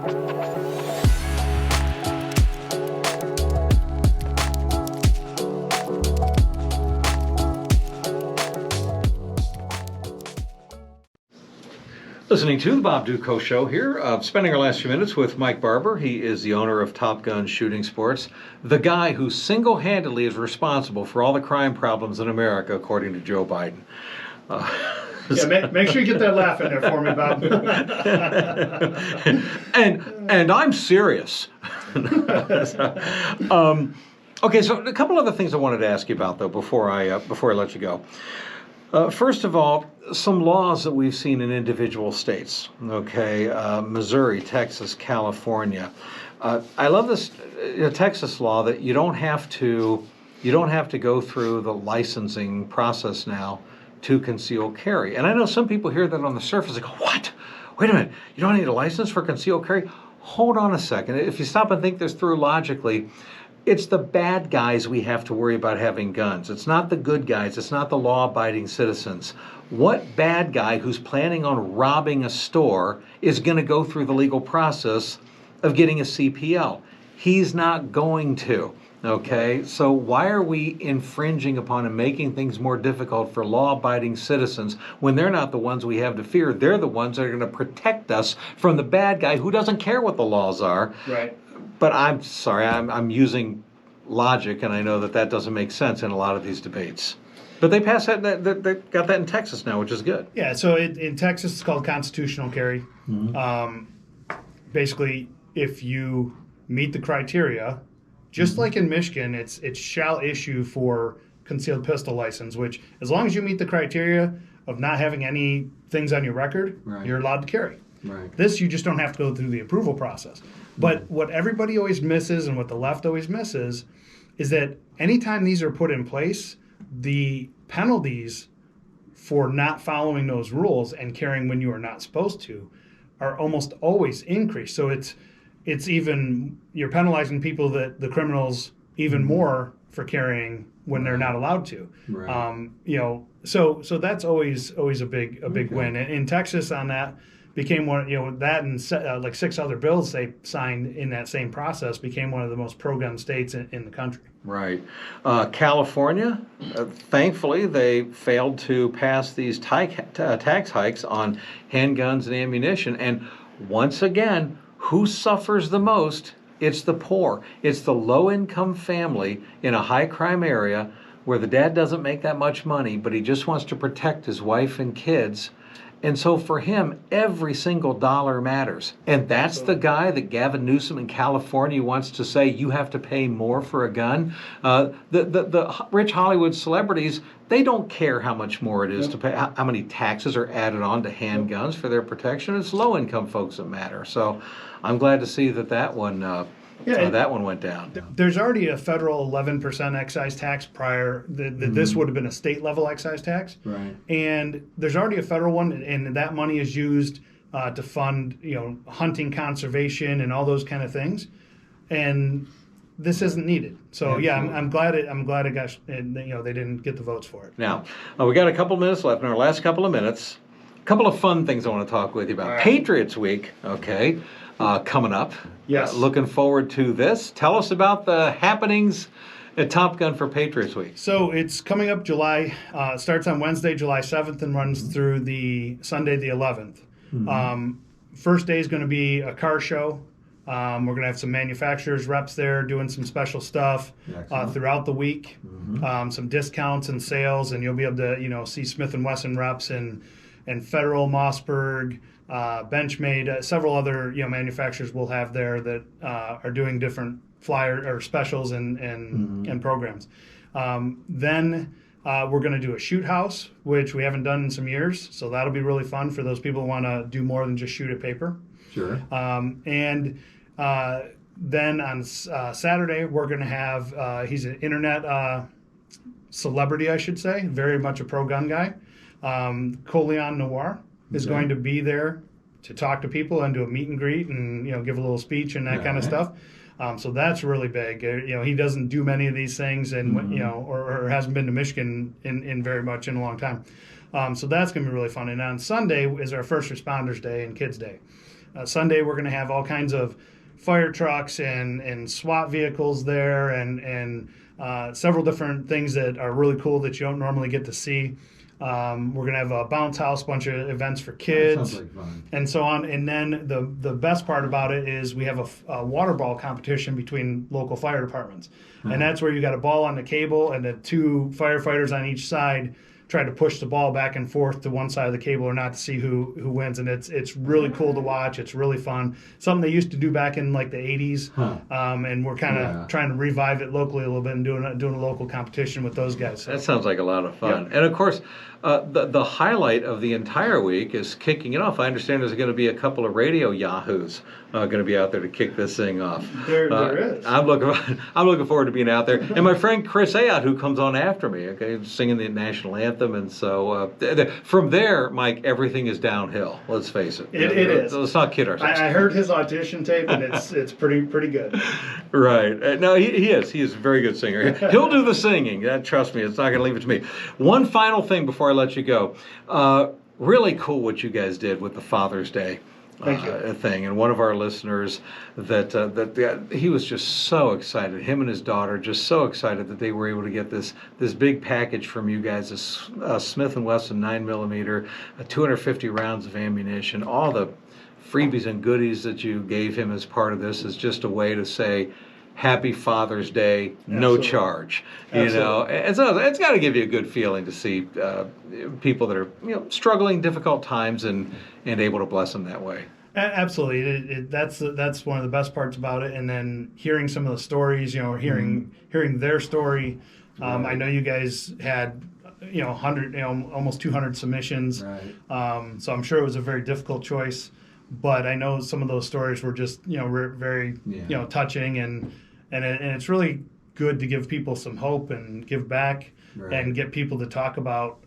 Listening to the Bob Dutko Show here, spending our last few minutes with Mike Barbour. He is the owner of Top Gun Shooting Sports, the guy who single-handedly is responsible for all the crime problems in America, according to Joe Biden. Yeah, make sure you get that laugh in there for me, Bob. and I'm serious. Okay, so a couple other things I wanted to ask you about, though, before I let you go. First of all, some laws that we've seen in individual states. Okay, Missouri, Texas, California. I love this Texas law that you don't have to go through the licensing process now to conceal carry. And I know some people hear that on the surface, they go, "What? Wait a minute, you don't need a license for concealed carry?" Hold on a second. If you stop and think this through logically, it's the bad guys we have to worry about having guns. It's not the good guys. It's not the law-abiding citizens. What bad guy who's planning on robbing a store is going to go through the legal process of getting a CPL? He's not going to. Okay, so why are we infringing upon and making things more difficult for law-abiding citizens when they're not the ones we have to fear? They're the ones that are going to protect us from the bad guy who doesn't care what the laws are. Right. But I'm sorry, I'm using logic, and I know that doesn't make sense in a lot of these debates. But they passed that, they got that in Texas now, which is good. Yeah, so in Texas it's called constitutional carry. Mm-hmm. Basically, if you meet the criteria, just like in Michigan, it's shall issue for concealed pistol license, which as long as you meet the criteria of not having any things on your record, right, you're allowed to carry. Right. This, you just don't have to go through the approval process. But what everybody always misses and what the left always misses is that anytime these are put in place, the penalties for not following those rules and carrying when you are not supposed to are almost always increased. So it's even, you're penalizing people, that the criminals, even more for carrying when they're not allowed to. Right. So that's always a big win. And in Texas, on that, became one, that and like 6 other bills they signed in that same process became one of the most pro-gun states in the country. Right. California, thankfully, they failed to pass these tax hikes on handguns and ammunition. And once again, who suffers the most? It's the poor. It's the low-income family in a high-crime area where the dad doesn't make that much money, but he just wants to protect his wife and kids. And so for him, every single dollar matters. And that's the guy that Gavin Newsom in California wants to say, you have to pay more for a gun. The rich Hollywood celebrities, they don't care how much more it is to pay, how many taxes are added on to handguns for their protection. It's low-income folks that matter. So I'm glad to see that one that one went down. There's already a federal 11% excise tax prior. This would have been a state-level excise tax. Right. And there's already a federal one, and that money is used to fund, hunting conservation and all those kind of things. And this isn't needed. So I'm glad it got. They didn't get the votes for it. Now we got a couple minutes left in our last couple of minutes. A couple of fun things I want to talk with you about. Right. Patriots Week. Okay. Coming up. Yes. Looking forward to this. Tell us about the happenings at Top Gun for Patriots Week. So it's coming up July. Starts on Wednesday, July 7th, and runs through the Sunday, the 11th. Mm-hmm. First day is going to be a car show. We're going to have some manufacturers reps there doing some special stuff throughout the week. Mm-hmm. Some discounts and sales, and you'll be able to see Smith & Wesson reps and Federal, Mossberg, Benchmade, several other manufacturers we'll have there that are doing different flyer or specials and programs. Then we're going to do a shoot house, which we haven't done in some years, so that'll be really fun for those people who want to do more than just shoot at paper. Sure. And then on Saturday we're going to have he's an internet celebrity, I should say, very much a pro-gun guy. Coleon Noir is going to be there to talk to people and do a meet and greet and give a little speech and that kind of stuff. So that's really big. He doesn't do many of these things, and or hasn't been to Michigan in very much in a long time. So that's going to be really fun. And on Sunday is our First Responders Day and Kids Day. Sunday we're going to have all kinds of fire trucks and SWAT vehicles there, and several different things that are really cool that you don't normally get to see. We're going to have a bounce house, bunch of events for kids, Sounds like fun. and so on. And then the best part about it is we have a water ball competition between local fire departments. And that's where you got a ball on the cable and the two firefighters on each side try to push the ball back and forth to one side of the cable or not to see who wins. And it's really cool to watch. It's really fun. Something they used to do back in like the 80s. And we're kind of trying to revive it locally a little bit and doing a local competition with those guys. That sounds like a lot of fun. Yeah. And of course, the highlight of the entire week is kicking it off. I understand there's going to be a couple of radio yahoos going to be out there to kick this thing off. There is. I'm looking forward to being out there. And my friend Chris Ayotte, who comes on after me, okay, singing the national anthem. And so from there, Mike, everything is downhill. Let's face it. It is. Let's not kid ourselves. I heard his audition tape, and it's pretty good. Right. No, he is. He is a very good singer. He'll do the singing. Trust me, it's not going to leave it to me. One final thing before I let you go. Really cool what you guys did with the Father's Day thing. And one of our listeners that he was just so excited. Him and his daughter just so excited that they were able to get this big package from you guys, this Smith & Wesson 9mm, 250 rounds of ammunition, all the freebies and goodies that you gave him as part of this is just a way to say Happy Father's Day, no charge. You know, and so it's got to give you a good feeling to see people that are struggling difficult times and able to bless them that way. Absolutely, that's one of the best parts about it. And then hearing some of the stories, hearing their story. I know you guys had 100, almost 200 submissions. Right. So I'm sure it was a very difficult choice. But I know some of those stories were just very touching, and it's really good to give people some hope and give back and get people to talk about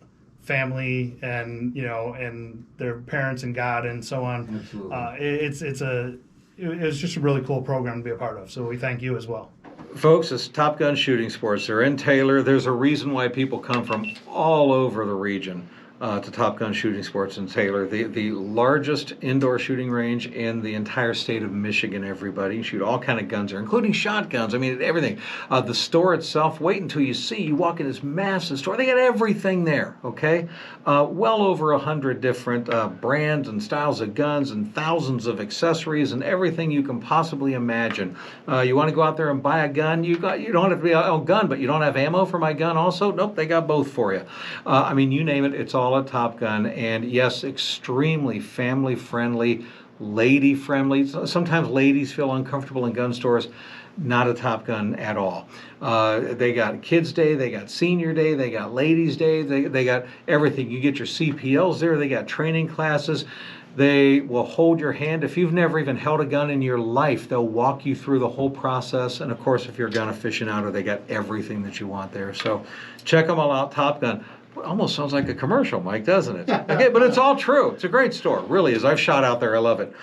family and and their parents and God and so on. Absolutely. It was just a really cool program to be a part of. So we thank you as well. Folks, it's Top Gun Shooting Sports. They're in Taylor. There's a reason why people come from all over the region to Top Gun Shooting Sports in Taylor, the largest indoor shooting range in the entire state of Michigan. Everybody, you shoot all kind of guns there, including shotguns. I mean, everything. The store itself, wait until you walk in this massive store. They got everything there, okay? Well over 100 different brands and styles of guns and thousands of accessories and everything you can possibly imagine. You want to go out there and buy a gun? You don't have to be a gun, but you don't have ammo for my gun also? Nope, they got both for you. I mean, you name it, it's all at Top Gun. And yes, extremely family friendly, lady friendly. Sometimes ladies feel uncomfortable in gun stores. Not a Top Gun at all. They got Kids Day, they got Senior Day, they got Ladies Day, they got everything. You get your CPLs there, they got training classes. They will hold your hand. If you've never even held a gun in your life, they'll walk you through the whole process. And of course, if you're a gun aficionado, they got everything that you want there. So check them all out, Top Gun. Almost sounds like a commercial, Mike, doesn't it? Okay, but it's all true. It's a great store, really is. I've shot out there. I love it.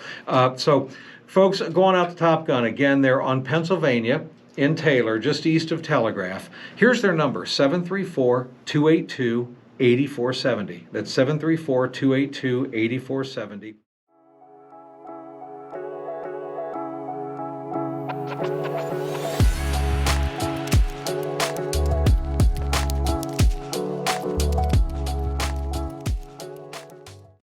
So, folks, going out to Top Gun, again, they're on Pennsylvania in Taylor, just east of Telegraph. Here's their number, 734-282-8470. That's 734-282-8470.